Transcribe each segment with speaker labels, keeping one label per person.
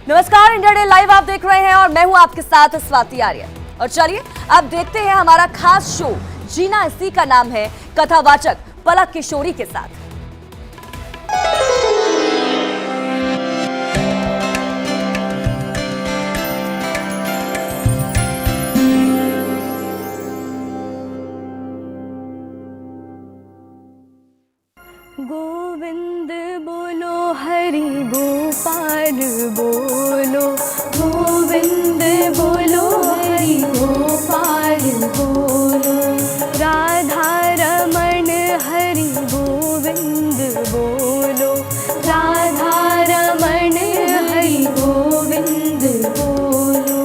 Speaker 1: नमस्कार, India day live आप देख रहे हैं और मैं हूं आपके साथ स्वाति आर्य। और चलिए अब देखते हैं हमारा खास शो जीना इसी का नाम है, कथावाचक पलक किशोरी के साथ।
Speaker 2: गोविंद बोलो, हरि गोपाल बोलो, गोविंद बोलो, हरि गोपाल बोलो, राधा रमण हरि गोविंद बोलो, राधा रमण हरि गोविंद बोलो,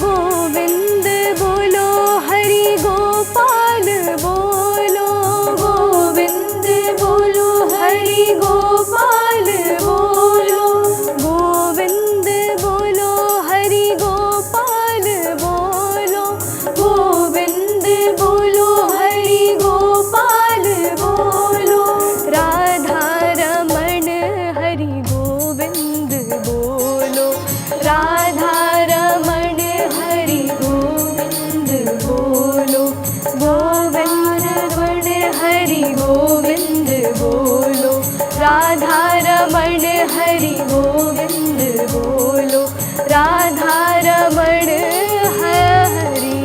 Speaker 2: गोविंद बोलो, हरि गोपाल बोलो, गोविंद बोलो, हरि गोपाल बोलो, गोविंद बोलो, हरि गोपाल बोलो, गोविंद बोलो, हरि गोपाल बोलो, राधा रमण हरि गोविंद बोलो, राधा रमण हरि गोविंद बोलो, गोविंद रमण हरि गोविंद बोलो, राधा रमण हरि गोविंद बोलो, राधा रमण हरि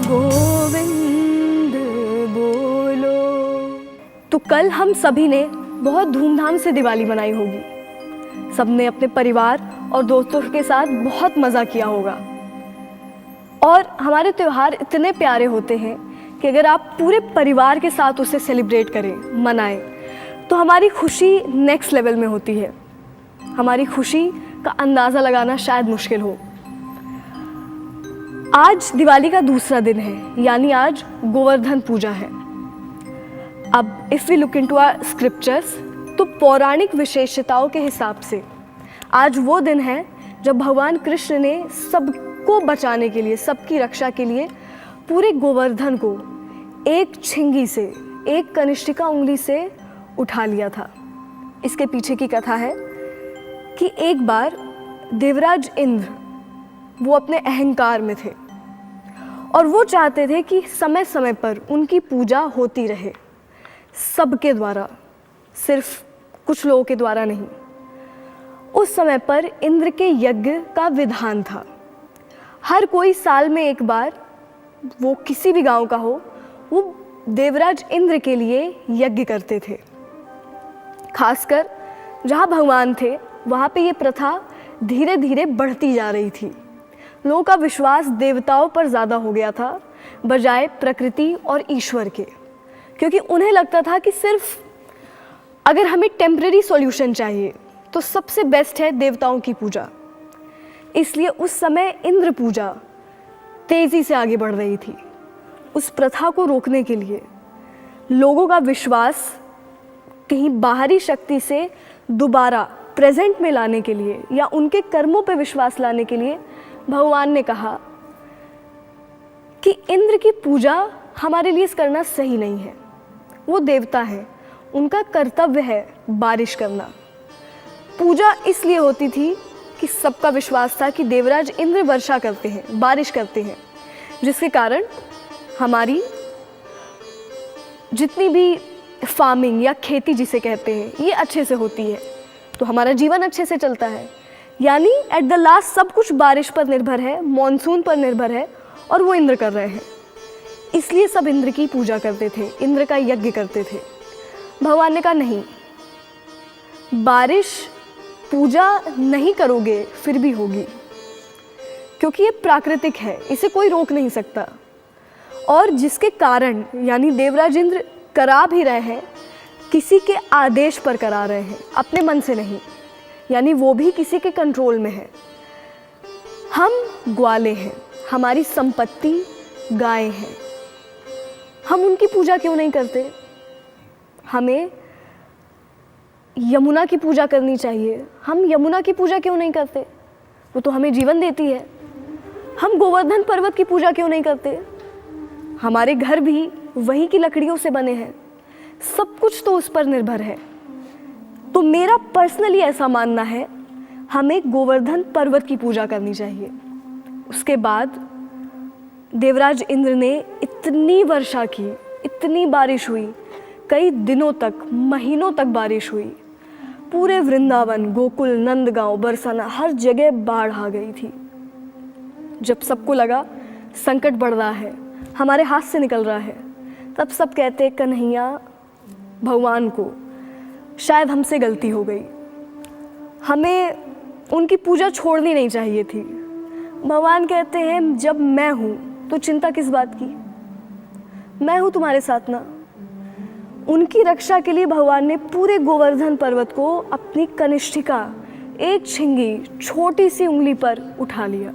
Speaker 2: गोविंद बोलो। तो कल हम सभी ने बहुत धूमधाम से दिवाली मनाई होगी। सबने अपने परिवार और दोस्तों के साथ बहुत मज़ा किया होगा। और हमारे त्यौहार इतने प्यारे होते हैं कि अगर आप पूरे परिवार के साथ उसे सेलिब्रेट करें, मनाएं, तो हमारी खुशी नेक्स्ट लेवल में होती है। हमारी खुशी का अंदाज़ा लगाना शायद मुश्किल हो। आज दिवाली का दूसरा दिन है, यानी आज गोवर्धन पूजा है। अब if we look into our scriptures, तो पौराणिक विशेषताओं के हिसाब से आज वो दिन है जब भगवान कृष्ण ने सबको बचाने के लिए, सबकी रक्षा के लिए पूरे गोवर्धन को एक छिंगी से, एक कनिष्ठिका उंगली से उठा लिया था। इसके पीछे की कथा है कि एक बार देवराज इंद्र वो अपने अहंकार में थे और वो चाहते थे कि समय समय पर उनकी पूजा होती रहे, सबके द्वारा, सिर्फ कुछ लोगों के द्वारा नहीं। उस समय पर इंद्र के यज्ञ का विधान था। हर कोई साल में एक बार, वो किसी भी गांव का हो, वो देवराज इंद्र के लिए यज्ञ करते थे। खासकर जहाँ भगवान थे वहाँ पे ये प्रथा धीरे धीरे बढ़ती जा रही थी। लोगों का विश्वास देवताओं पर ज़्यादा हो गया था बजाय प्रकृति और ईश्वर के, क्योंकि उन्हें लगता था कि सिर्फ अगर हमें टेम्परेरी सॉल्यूशन चाहिए तो सबसे बेस्ट है देवताओं की पूजा। इसलिए उस समय इंद्र पूजा तेज़ी से आगे बढ़ रही थी। उस प्रथा को रोकने के लिए, लोगों का विश्वास कहीं बाहरी शक्ति से दोबारा प्रेजेंट में लाने के लिए या उनके कर्मों पर विश्वास लाने के लिए, भगवान ने कहा कि इंद्र की पूजा हमारे लिए करना सही नहीं है। वो देवता है, उनका कर्तव्य है बारिश करना। पूजा इसलिए होती थी कि सबका विश्वास था कि देवराज इंद्र वर्षा करते हैं, बारिश करते हैं, जिसके कारण हमारी जितनी भी फार्मिंग या खेती जिसे कहते हैं, ये अच्छे से होती है, तो हमारा जीवन अच्छे से चलता है। यानी एट द लास्ट सब कुछ बारिश पर निर्भर है, मॉनसून पर निर्भर है, और वो इंद्र कर रहे हैं। इसलिए सब इंद्र की पूजा करते थे, इंद्र का यज्ञ करते थे। भगवान ने कहा नहीं, बारिश पूजा नहीं करोगे फिर भी होगी, क्योंकि ये प्राकृतिक है, इसे कोई रोक नहीं सकता। और जिसके कारण यानी देवराज इंद्र करा भी रहे हैं, किसी के आदेश पर करा रहे हैं, अपने मन से नहीं, यानी वो भी किसी के कंट्रोल में है। हम ग्वाले हैं, हमारी संपत्ति गायें हैं, हम उनकी पूजा क्यों नहीं करते? हमें यमुना की पूजा करनी चाहिए, हम यमुना की पूजा क्यों नहीं करते? वो तो हमें जीवन देती है। हम गोवर्धन पर्वत की पूजा क्यों नहीं करते? हमारे घर भी वही की लकड़ियों से बने हैं, सब कुछ तो उस पर निर्भर है। तो मेरा पर्सनली ऐसा मानना है, हमें गोवर्धन पर्वत की पूजा करनी चाहिए। उसके बाद देवराज इंद्र ने इतनी वर्षा की, इतनी बारिश हुई, कई दिनों तक, महीनों तक बारिश हुई। पूरे वृंदावन, गोकुल, नंदगांव, बरसाना, हर जगह बाढ़ आ गई थी। जब सबको लगा संकट बढ़ रहा है, हमारे हाथ से निकल रहा है, तब सब कहते कन्हैया भगवान को शायद हमसे गलती हो गई, हमें उनकी पूजा छोड़नी नहीं चाहिए थी। भगवान कहते हैं जब मैं हूँ तो चिंता किस बात की, मैं हूँ तुम्हारे साथ ना। उनकी रक्षा के लिए भगवान ने पूरे गोवर्धन पर्वत को अपनी कनिष्ठिका, एक छिंगी, छोटी सी उंगली पर उठा लिया।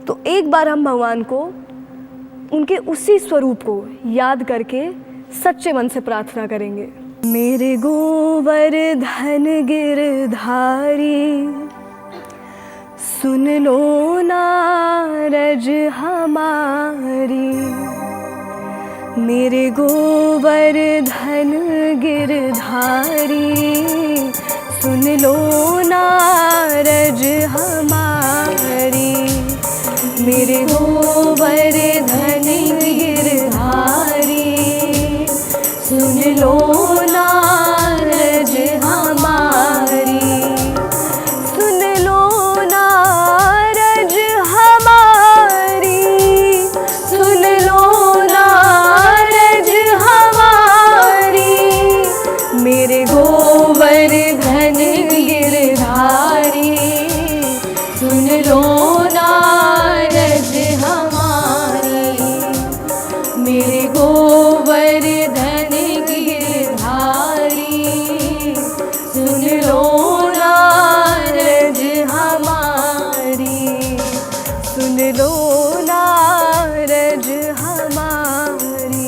Speaker 2: तो एक बार हम भगवान को उनके उसी स्वरूप को याद करके सच्चे मन से प्रार्थना करेंगे। मेरे गोवर्धन गिरधारी, सुन लो नारज हमारी। मेरे गोवर्धन गिरधारी, सुन लो नारज हमारी। मेरे गोवर्धन गिरधारी, सुन लो नारज हमारी। सुन लो नारज हमारी, सुन लो नारज हमारी। मेरे गोवर्धन गिरधारी, सुन लो नारज हमारी। मेरे गोवर्धन गिरधारी, सुन लो नारज हमारी। सुन लो नारज हमारी,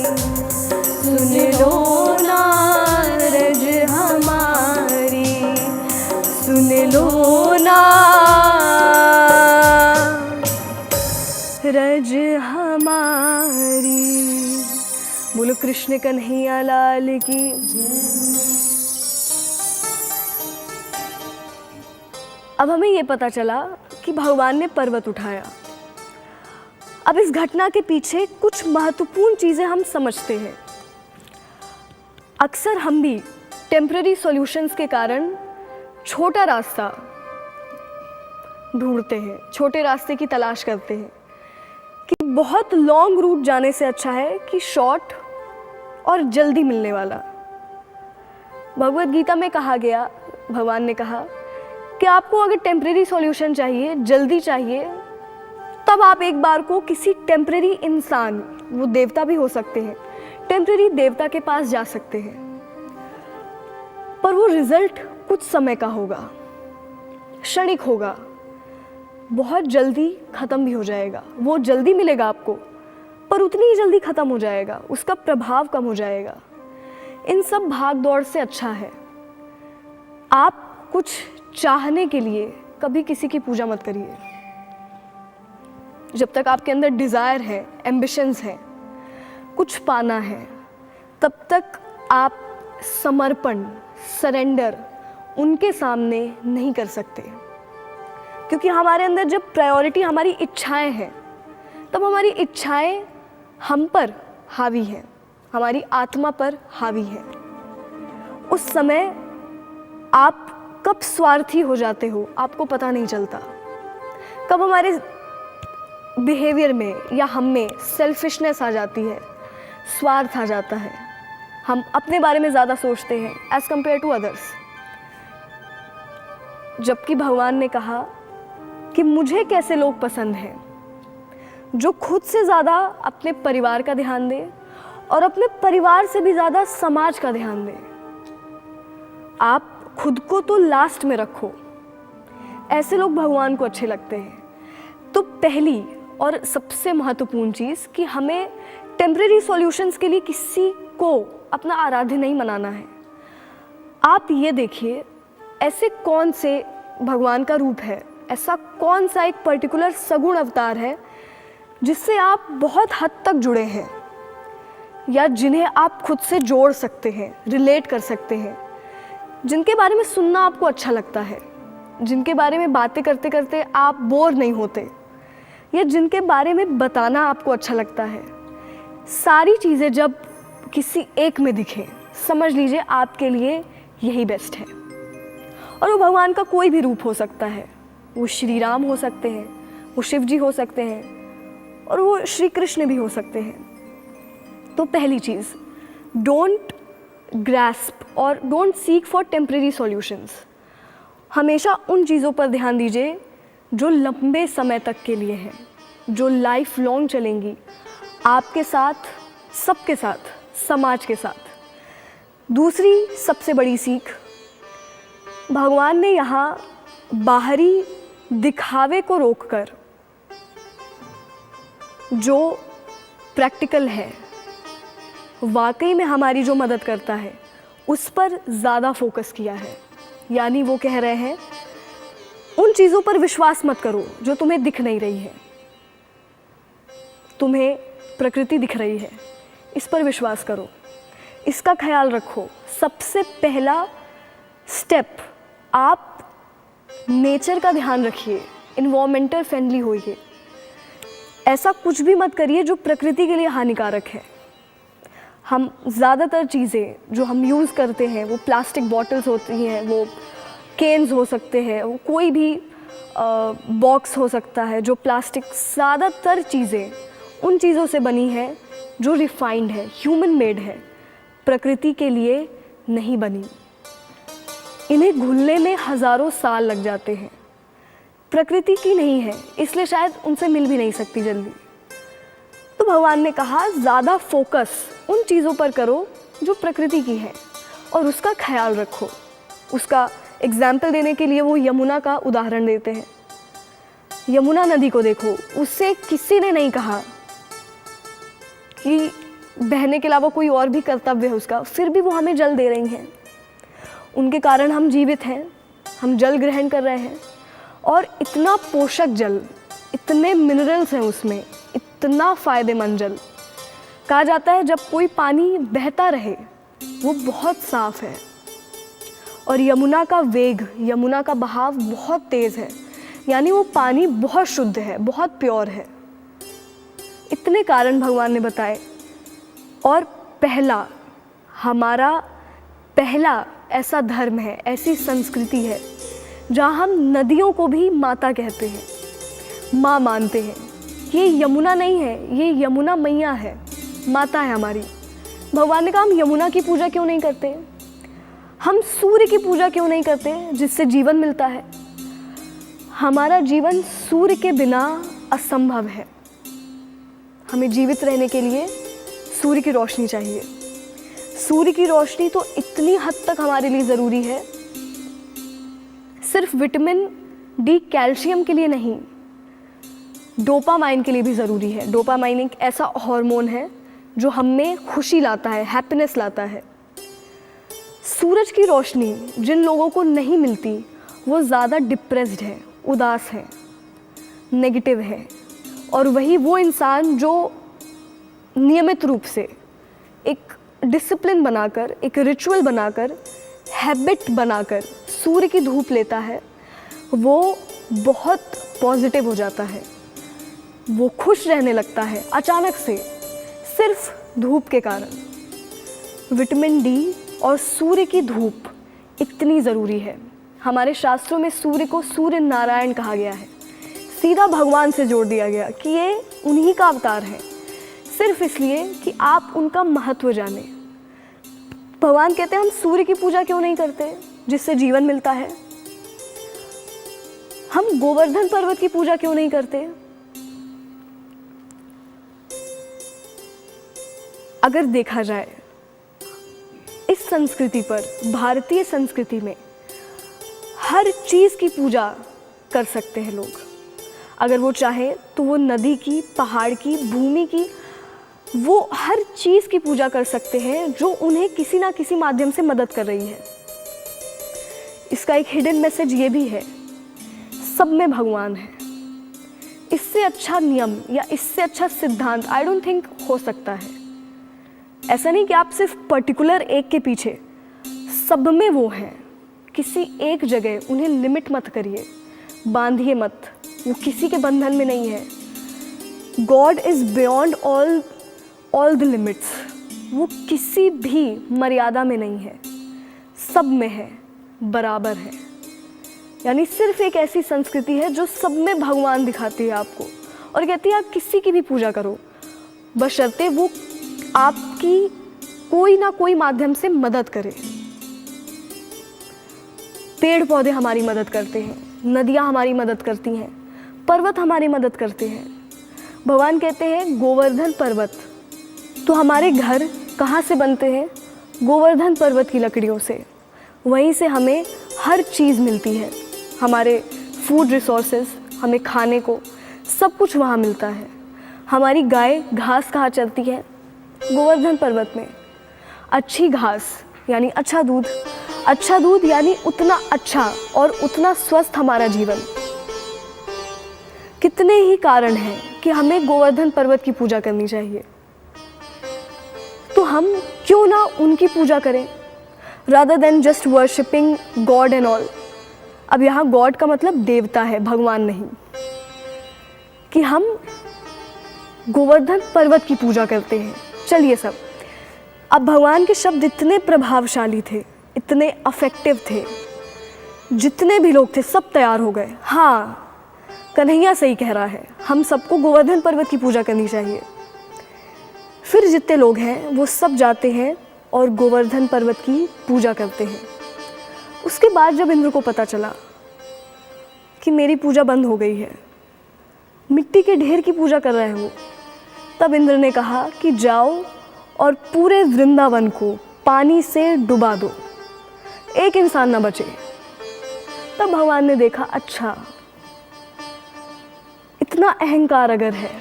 Speaker 2: सुन लो नारज हमारी। सुन लो नारज हमारी। बोलो कृष्ण कन्हैया लाल की जय। अब हमें ये पता चला कि भगवान ने पर्वत उठाया। अब इस घटना के पीछे कुछ महत्वपूर्ण चीज़ें हम समझते हैं। अक्सर हम भी टेम्पररी सॉल्यूशंस के कारण छोटा रास्ता ढूंढते हैं, छोटे रास्ते की तलाश करते हैं कि बहुत लॉन्ग रूट जाने से अच्छा है कि शॉर्ट और जल्दी मिलने वाला। भगवद गीता में कहा गया, भगवान ने कहा कि आपको अगर टेम्परेरी सॉल्यूशन चाहिए, जल्दी चाहिए, तब आप एक बार को किसी टेम्परेरी इंसान, वो देवता भी हो सकते हैं, टेम्परेरी देवता के पास जा सकते हैं, पर वो रिजल्ट कुछ समय का होगा, क्षणिक होगा, बहुत जल्दी ख़त्म भी हो जाएगा। वो जल्दी मिलेगा आपको, पर उतनी ही जल्दी ख़त्म हो जाएगा, उसका प्रभाव कम हो जाएगा। इन सब भाग दौड़ से अच्छा है आप कुछ चाहने के लिए कभी किसी की पूजा मत करिए। जब तक आपके अंदर डिज़ायर है, एम्बिशंस है, कुछ पाना है, तब तक आप समर्पण, सरेंडर उनके सामने नहीं कर सकते। क्योंकि हमारे अंदर जब प्रायोरिटी हमारी इच्छाएं हैं, तब हमारी इच्छाएं हम पर हावी हैं, हमारी आत्मा पर हावी है। उस समय आप कब स्वार्थी हो जाते हो आपको पता नहीं चलता। कब हमारे बिहेवियर में या हम में सेल्फिशनेस आ जाती है, स्वार्थ आ जाता है, हम अपने बारे में ज़्यादा सोचते हैं एज़ कम्पेयर टू अदर्स। जबकि भगवान ने कहा कि मुझे कैसे लोग पसंद हैं, जो खुद से ज़्यादा अपने परिवार का ध्यान दे और अपने परिवार से भी ज़्यादा समाज का ध्यान दे। आप खुद को तो लास्ट में रखो, ऐसे लोग भगवान को अच्छे लगते हैं। तो पहली और सबसे महत्वपूर्ण चीज़ कि हमें टेम्परेरी सॉल्यूशंस के लिए किसी को अपना आराध्य नहीं मनाना है। आप ये देखिए, ऐसे कौन से भगवान का रूप है, ऐसा कौन सा एक पर्टिकुलर सगुण अवतार है जिससे आप बहुत हद तक जुड़े हैं या जिन्हें आप खुद से जोड़ सकते हैं, रिलेट कर सकते हैं, जिनके बारे में सुनना आपको अच्छा लगता है, जिनके बारे में बातें करते करते आप बोर नहीं होते, या जिनके बारे में बताना आपको अच्छा लगता है, सारी चीज़ें जब किसी एक में दिखें, समझ लीजिए आपके लिए यही बेस्ट है। और वो भगवान का कोई भी रूप हो सकता है। वो श्री राम हो सकते हैं, वो शिव जी हो सकते हैं, और वो श्री कृष्ण भी हो सकते हैं। तो पहली चीज़, डोंट ग्रैस्प और don't seek for temporary solutions. हमेशा उन चीज़ों पर ध्यान दीजिए जो लंबे समय तक के लिए हैं, जो लाइफ लॉन्ग चलेंगी, आपके साथ, सबके साथ, समाज के साथ। दूसरी सबसे बड़ी सीख, भगवान ने यहाँ बाहरी दिखावे को रोककर जो प्रैक्टिकल है, वाकई में हमारी जो मदद करता है, उस पर ज़्यादा फोकस किया है। यानी वो कह रहे हैं उन चीज़ों पर विश्वास मत करो जो तुम्हें दिख नहीं रही है। तुम्हें प्रकृति दिख रही है, इस पर विश्वास करो, इसका ख्याल रखो। सबसे पहला स्टेप, आप नेचर का ध्यान रखिए, इन्वायरमेंटल फ्रेंडली होइए। ऐसा कुछ भी मत करिए जो प्रकृति के लिए हानिकारक है। हम ज़्यादातर चीज़ें जो हम यूज़ करते हैं, वो प्लास्टिक बॉटल्स होती हैं, वो केन्स हो सकते हैं, वो कोई भी बॉक्स हो सकता है जो प्लास्टिक, ज़्यादातर चीज़ें उन चीज़ों से बनी है जो रिफाइंड है, ह्यूमन मेड है, प्रकृति के लिए नहीं बनी। इन्हें घुलने में हज़ारों साल लग जाते हैं। प्रकृति की नहीं है, इसलिए शायद उनसे मिल भी नहीं सकती जल्दी। तो भगवान ने कहा ज़्यादा फोकस उन चीज़ों पर करो जो प्रकृति की है और उसका ख्याल रखो। उसका एग्जाम्पल देने के लिए वो यमुना का उदाहरण देते हैं। यमुना नदी को देखो, उससे किसी ने नहीं कहा कि बहने के अलावा कोई और भी कर्तव्य है उसका, फिर भी वो हमें जल दे रही हैं। उनके कारण हम जीवित हैं, हम जल ग्रहण कर रहे हैं, और इतना पोषक जल, इतने मिनरल्स हैं उसमें, इतना फ़ायदेमंद जल। कहा जाता है जब कोई पानी बहता रहे वो बहुत साफ़ है। और यमुना का वेग, यमुना का बहाव बहुत तेज़ है, यानी वो पानी बहुत शुद्ध है, बहुत प्योर है। इतने कारण भगवान ने बताए। और पहला, हमारा पहला ऐसा धर्म है, ऐसी संस्कृति है जहाँ हम नदियों को भी माता कहते हैं, माँ मानते हैं। ये यमुना नहीं है, ये यमुना मैया है, माता है हमारी। भगवान ने कहा हम यमुना की पूजा क्यों नहीं करते, हम सूर्य की पूजा क्यों नहीं करते जिससे जीवन मिलता है। हमारा जीवन सूर्य के बिना असंभव है। हमें जीवित रहने के लिए सूर्य की रोशनी चाहिए। सूर्य की रोशनी तो इतनी हद तक हमारे लिए ज़रूरी है, सिर्फ विटामिन डी, कैल्शियम के लिए नहीं, डोपामाइन के लिए भी ज़रूरी है। डोपामाइन एक ऐसा हार्मोन है जो हमें खुशी लाता है, हैप्पीनेस लाता है। सूरज की रोशनी जिन लोगों को नहीं मिलती वो ज़्यादा डिप्रेस्ड है, उदास है, नेगेटिव है। और वही वो इंसान जो नियमित रूप से एक डिसिप्लिन बनाकर, एक रिचुअल बनाकर, हैबिट बनाकर सूर्य की धूप लेता है, वो बहुत पॉजिटिव हो जाता है, वो खुश रहने लगता है अचानक से, सिर्फ धूप के कारण। विटामिन डी और सूर्य की धूप इतनी ज़रूरी है। हमारे शास्त्रों में सूर्य को सूर्य नारायण कहा गया है, सीधा भगवान से जोड़ दिया गया कि ये उन्हीं का अवतार है, सिर्फ इसलिए कि आप उनका महत्व जानें। भगवान कहते हैं हम सूर्य की पूजा क्यों नहीं करते जिससे जीवन मिलता है, हम गोवर्धन पर्वत की पूजा क्यों नहीं करते। अगर देखा जाए इस संस्कृति पर, भारतीय संस्कृति में हर चीज़ की पूजा कर सकते हैं लोग। अगर वो चाहे तो वो नदी की, पहाड़ की, भूमि की, वो हर चीज़ की पूजा कर सकते हैं जो उन्हें किसी ना किसी माध्यम से मदद कर रही है। इसका एक हिडन मैसेज ये भी है, सब में भगवान है। इससे अच्छा नियम या इससे अच्छा सिद्धांत आई डोंट थिंक हो सकता है। ऐसा नहीं कि आप सिर्फ पर्टिकुलर एक के पीछे, सब में वो हैं, किसी एक जगह उन्हें लिमिट मत करिए, बांधिए मत, वो किसी के बंधन में नहीं है। God is beyond all the limits, वो किसी भी मर्यादा में नहीं है, सब में है, बराबर है। यानी सिर्फ एक ऐसी संस्कृति है जो सब में भगवान दिखाती है आपको और कहती है आप किसी की भी पूजा करो, बशर्ते वो आपकी कोई ना कोई माध्यम से मदद करे। पेड़ पौधे हमारी मदद करते हैं, नदियाँ हमारी मदद करती हैं, पर्वत हमारी मदद करते हैं। भगवान कहते हैं गोवर्धन पर्वत, तो हमारे घर कहाँ से बनते हैं? गोवर्धन पर्वत की लकड़ियों से। वहीं से हमें हर चीज़ मिलती है, हमारे फूड रिसोर्सेज, हमें खाने को सब कुछ वहाँ मिलता है। हमारी गाय घास कहाँ चलती है? गोवर्धन पर्वत में। अच्छी घास यानी अच्छा दूध यानी उतना अच्छा और उतना स्वस्थ हमारा जीवन। कितने ही कारण हैं कि हमें गोवर्धन पर्वत की पूजा करनी चाहिए, तो हम क्यों ना उनकी पूजा करें rather than just worshipping God and all। अब यहाँ गॉड का मतलब देवता है, भगवान नहीं, कि हम गोवर्धन पर्वत की पूजा करते हैं। चलिए सब, अब भगवान के शब्द इतने प्रभावशाली थे, इतने अफेक्टिव थे, जितने भी लोग थे सब तैयार हो गए। हाँ, कन्हैया सही कह रहा है, हम सबको गोवर्धन पर्वत की पूजा करनी चाहिए। फिर जितने लोग हैं वो सब जाते हैं और गोवर्धन पर्वत की पूजा करते हैं। उसके बाद जब इंद्र को पता चला कि मेरी पूजा बंद हो गई है, मिट्टी के ढेर की पूजा कर रहे हैं वो, तब इंद्र ने कहा कि जाओ और पूरे वृंदावन को पानी से डुबा दो, एक इंसान ना बचे। तब भगवान ने देखा अच्छा इतना अहंकार अगर है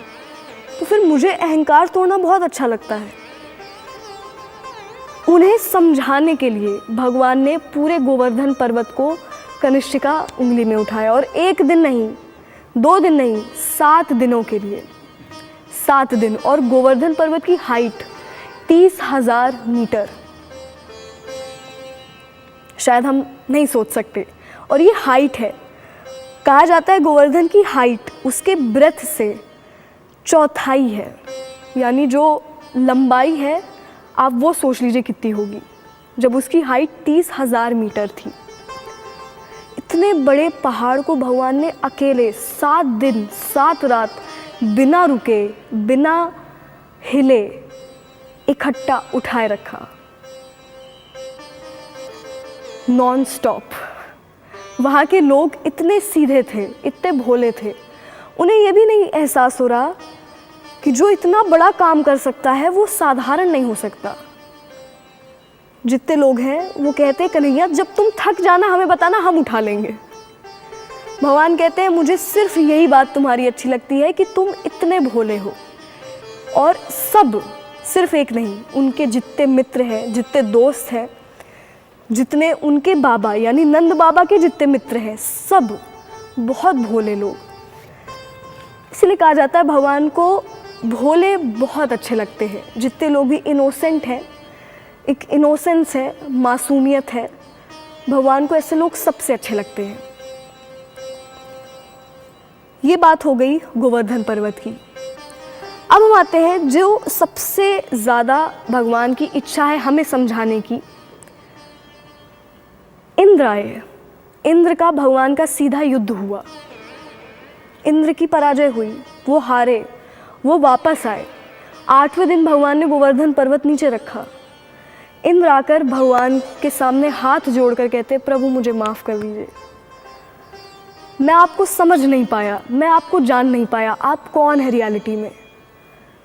Speaker 2: तो फिर मुझे अहंकार तोड़ना बहुत अच्छा लगता है। उन्हें समझाने के लिए भगवान ने पूरे गोवर्धन पर्वत को कनिष्ठिका उंगली में उठाया, और एक दिन नहीं, 2 दिन नहीं, 7 दिनों के लिए, 7 दिन। और गोवर्धन पर्वत की हाइट 30,000 मीटर, शायद हम नहीं सोच सकते। और ये हाइट है, कहा जाता है गोवर्धन की हाइट उसके ब्रेथ से चौथाई है, यानी जो लंबाई है आप वो सोच लीजिए कितनी होगी, जब उसकी हाइट 30,000 मीटर थी। इतने बड़े पहाड़ को भगवान ने अकेले 7 दिन 7 रात बिना रुके, बिना हिले, इकट्ठा उठाए रखा, नॉन स्टॉप। वहाँ के लोग इतने सीधे थे, इतने भोले थे, उन्हें यह भी नहीं एहसास हो रहा कि जो इतना बड़ा काम कर सकता है वो साधारण नहीं हो सकता। जितने लोग हैं वो कहते हैं कन्हैया जब तुम थक जाना हमें बताना, हम उठा लेंगे। भगवान कहते हैं मुझे सिर्फ यही बात तुम्हारी अच्छी लगती है कि तुम इतने भोले हो। और सब, सिर्फ एक नहीं, उनके जितने मित्र हैं, जितने दोस्त हैं, जितने उनके बाबा यानी नंद बाबा के जितने मित्र हैं, सब बहुत भोले लोग। इसलिए कहा जाता है भगवान को भोले बहुत अच्छे लगते हैं। जितने लोग भी इनोसेंट हैं, एक इनोसेंस है, मासूमियत है, भगवान को ऐसे लोग सबसे अच्छे लगते हैं। ये बात हो गई गोवर्धन पर्वत की। अब हम आते हैं जो सबसे ज़्यादा भगवान की इच्छा है हमें समझाने की। इंद्र आए, इंद्र का भगवान का सीधा युद्ध हुआ, इंद्र की पराजय हुई, वो हारे, वो वापस आए। 8वें दिन भगवान ने गोवर्धन पर्वत नीचे रखा। इंद्र आकर भगवान के सामने हाथ जोड़कर कहते प्रभु मुझे माफ़ कर दीजिए, मैं आपको समझ नहीं पाया, मैं आपको जान नहीं पाया, आप कौन है रियलिटी में,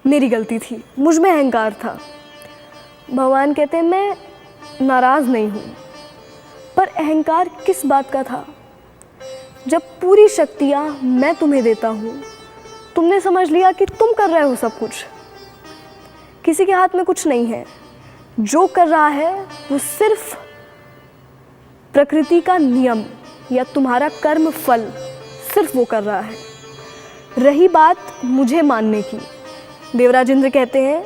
Speaker 2: मेरी गलती थी, मुझ में अहंकार था। भगवान कहते मैं नाराज़ नहीं हूँ, पर अहंकार किस बात का था? जब पूरी शक्तियाँ मैं तुम्हें देता हूँ, तुमने समझ लिया कि तुम कर रहे हो सब कुछ, किसी के हाथ में कुछ नहीं है। जो कर रहा है वो सिर्फ प्रकृति का नियम या तुम्हारा कर्म फल, सिर्फ वो कर रहा है। रही बात मुझे मानने की, देवराज इंद्र कहते हैं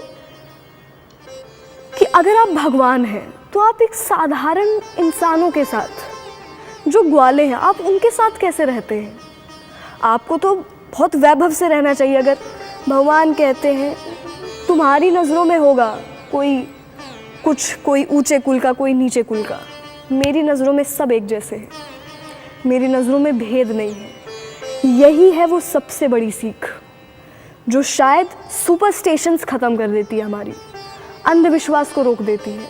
Speaker 2: कि अगर आप भगवान हैं तो आप एक साधारण इंसानों के साथ जो ग्वाले हैं, आप उनके साथ कैसे रहते हैं? आपको तो बहुत वैभव से रहना चाहिए। अगर भगवान कहते हैं तुम्हारी नज़रों में होगा कोई ऊंचे कुल का, कोई नीचे कुल का, मेरी नज़रों में सब एक जैसे हैं, मेरी नज़रों में भेद नहीं है। यही है वो सबसे बड़ी सीख जो शायद सुपरस्टिशंस ख़त्म कर देती है, हमारी अंधविश्वास को रोक देती है।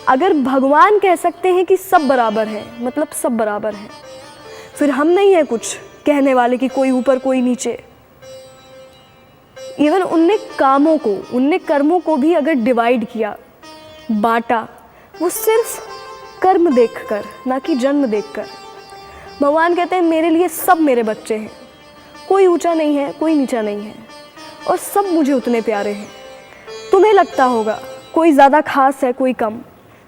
Speaker 2: अगर भगवान कह सकते हैं कि सब बराबर है, मतलब सब बराबर है, फिर हम नहीं है कुछ कहने वाले कि कोई ऊपर कोई नीचे। इवन उनने कर्मों को भी अगर डिवाइड किया, बांटा, वो सिर्फ कर्म देखकर, ना कि जन्म देखकर। भगवान कहते हैं मेरे लिए सब मेरे बच्चे हैं, कोई ऊंचा नहीं है, कोई नीचा नहीं है, और सब मुझे उतने प्यारे हैं। तुम्हें लगता होगा कोई ज़्यादा खास है, कोई कम,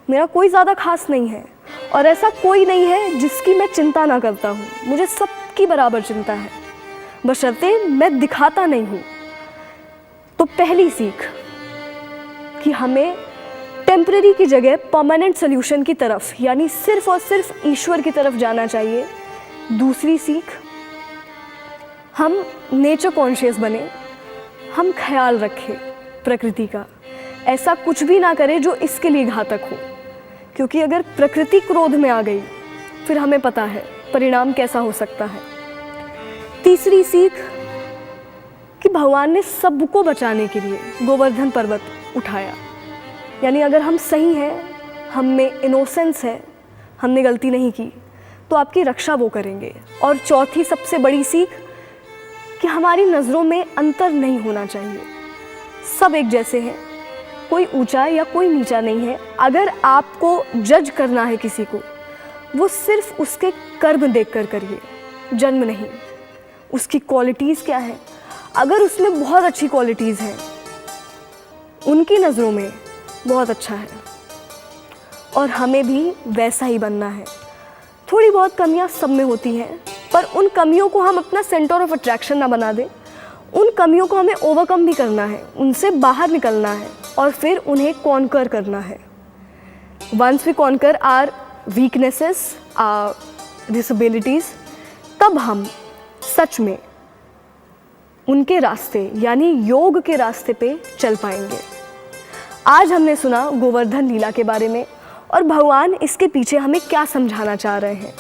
Speaker 2: मेरा कोई ज़्यादा खास नहीं है, और ऐसा कोई नहीं है जिसकी मैं चिंता ना करता हूँ। मुझे सबकी बराबर चिंता है, बशर्ते मैं दिखाता नहीं हूँ। तो पहली सीख कि हमें टेम्पररी की जगह परमानेंट सोल्यूशन की तरफ, यानी सिर्फ और सिर्फ ईश्वर की तरफ जाना चाहिए। दूसरी सीख, हम नेचर कॉन्शियस बने, हम ख्याल रखें प्रकृति का, ऐसा कुछ भी ना करें जो इसके लिए घातक हो, क्योंकि अगर प्रकृति क्रोध में आ गई फिर हमें पता है परिणाम कैसा हो सकता है। तीसरी सीख कि भगवान ने सबको बचाने के लिए गोवर्धन पर्वत उठाया, यानी अगर हम सही हैं, हम में इनोसेंस है, हमने गलती नहीं की, तो आपकी रक्षा वो करेंगे। और चौथी सबसे बड़ी सीख कि हमारी नज़रों में अंतर नहीं होना चाहिए, सब एक जैसे हैं, कोई ऊंचा या कोई नीचा नहीं है। अगर आपको जज करना है किसी को, वो सिर्फ उसके कर्म देखकर करिए, जन्म नहीं। उसकी क्वालिटीज़ क्या है, अगर उसमें बहुत अच्छी क्वालिटीज़ हैं, उनकी नज़रों में बहुत अच्छा है, और हमें भी वैसा ही बनना है। थोड़ी बहुत कमियां सब में होती हैं, पर उन कमियों को हम अपना सेंटर ऑफ अट्रैक्शन ना बना दें। उन कमियों को हमें ओवरकम भी करना है, उनसे बाहर निकलना है, और फिर उन्हें कॉन्कर करना है। Once we conquer our weaknesses, our disabilities, तब हम सच में उनके रास्ते, यानी योग के रास्ते पे चल पाएंगे। आज हमने सुना गोवर्धन लीला के बारे में, और भगवान इसके पीछे हमें क्या समझाना चाह रहे हैं।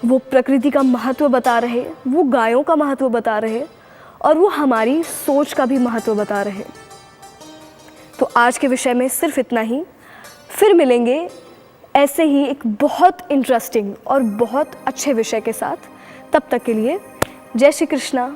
Speaker 2: वो प्रकृति का महत्व बता रहे, वो गायों का महत्व बता रहे, और वो हमारी सोच का भी महत्व बता रहे। तो आज के विषय में सिर्फ इतना ही, फिर मिलेंगे ऐसे ही एक बहुत इंटरेस्टिंग और बहुत अच्छे विषय के साथ। तब तक के लिए जय श्री कृष्णा।